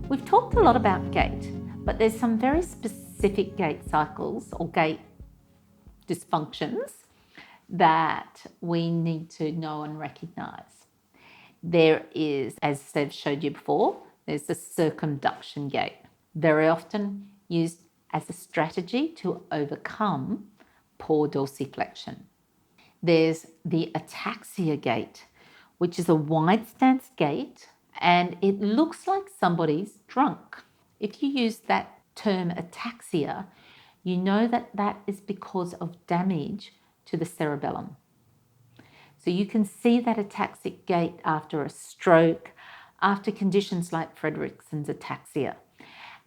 We've talked a lot about gait, but there's some very specific gait cycles or gait dysfunctions that we need to know and recognize. There is, as Sev showed you before, there's the circumduction gait, very often used as a strategy to overcome poor dorsiflexion. There's the ataxia gait, which is a wide stance gait, and it looks like somebody's drunk. If you use that term ataxia, you know that that is because of damage to the cerebellum. So you can see that ataxic gait after a stroke, after conditions like Frederickson's ataxia.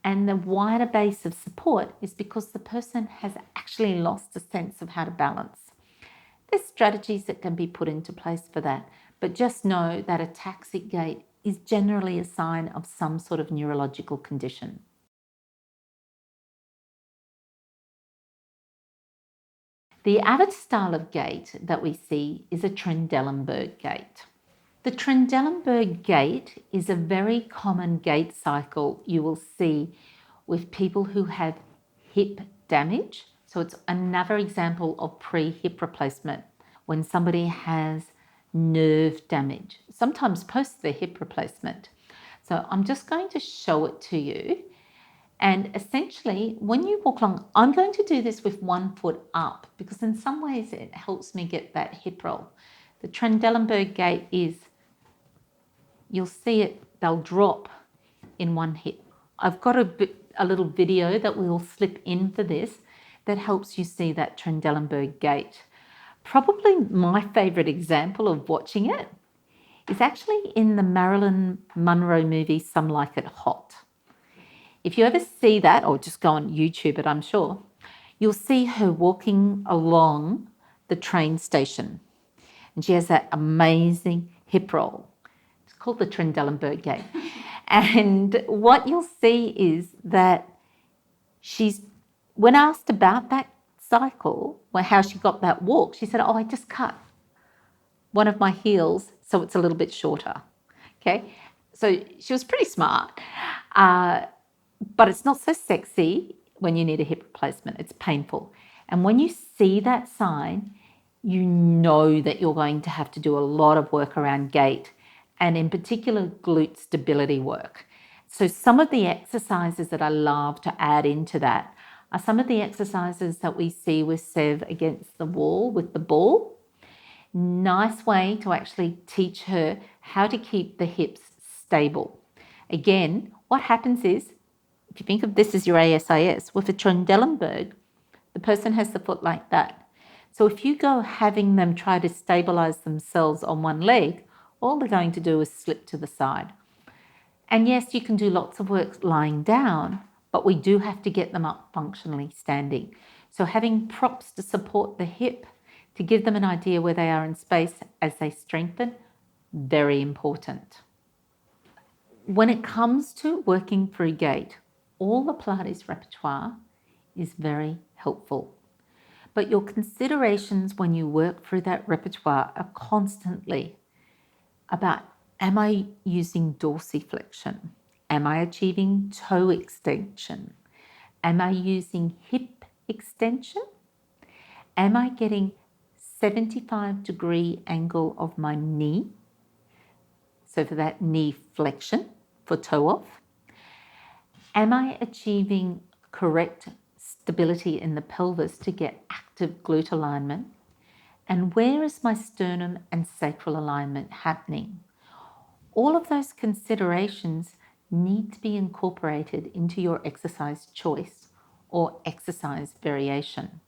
And the wider base of support is because the person has actually lost a sense of how to balance. There's strategies that can be put into place for that, but just know that ataxic gait is generally a sign of some sort of neurological condition. The other style of gait that we see is a Trendelenburg gait. The Trendelenburg gait is a very common gait cycle you will see with people who have hip damage. So it's another example of pre-hip replacement when somebody has nerve damage, sometimes post their hip replacement. So I'm just going to show it to you. And essentially, when you walk along, I'm going to do this with one foot up because in some ways it helps me get that hip roll. The Trendelenburg gait is, you'll see it, they'll drop in one hip. I've got a little video that we'll slip in for this that helps you see that Trendelenburg gait. Probably my favorite example of watching it is actually in the Marilyn Monroe movie, Some Like It Hot. If you ever see that, or just go on YouTube, I'm sure, you'll see her walking along the train station. And she has that amazing hip roll. It's called the Trendelenburg gait. And what you'll see is that when asked about that cycle, or how she got that walk, she said, I just cut one of my heels so it's a little bit shorter. Okay, so she was pretty smart. But it's not so sexy when you need a hip replacement. It's painful. And when you see that sign, you know that you're going to have to do a lot of work around gait and in particular glute stability work. So some of the exercises that I love to add into that are some of the exercises that we see with Sev against the wall with the ball. Nice way to actually teach her how to keep the hips stable. Again, what happens is, if you think of this as your ASIS, with a Trendelenburg, the person has the foot like that. So if you go having them try to stabilize themselves on one leg, all they're going to do is slip to the side. And yes, you can do lots of work lying down, but we do have to get them up functionally standing. So having props to support the hip, to give them an idea where they are in space as they strengthen, very important. When it comes to working through gait, all the Pilates repertoire is very helpful. But your considerations when you work through that repertoire are constantly about, am I using dorsiflexion? Am I achieving toe extension? Am I using hip extension? Am I getting 75-degree angle of my knee? So for that knee flexion, for toe off. Am I achieving correct stability in the pelvis to get active glute alignment? And where is my sternum and sacral alignment happening? All of those considerations need to be incorporated into your exercise choice or exercise variation.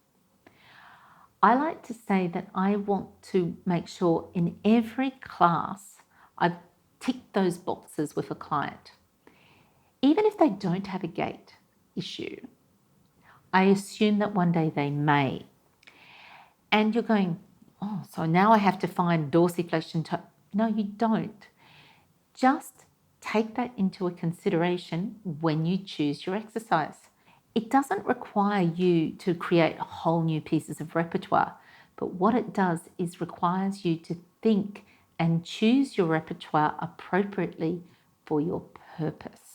I like to say that I want to make sure in every class I've ticked those boxes with a client. Even if they don't have a gait issue, I assume that one day they may. And you're going, so now I have to find dorsiflexion toe. No, you don't. Just take that into a consideration when you choose your exercise. It doesn't require you to create whole new pieces of repertoire, but what it does is requires you to think and choose your repertoire appropriately for your purpose.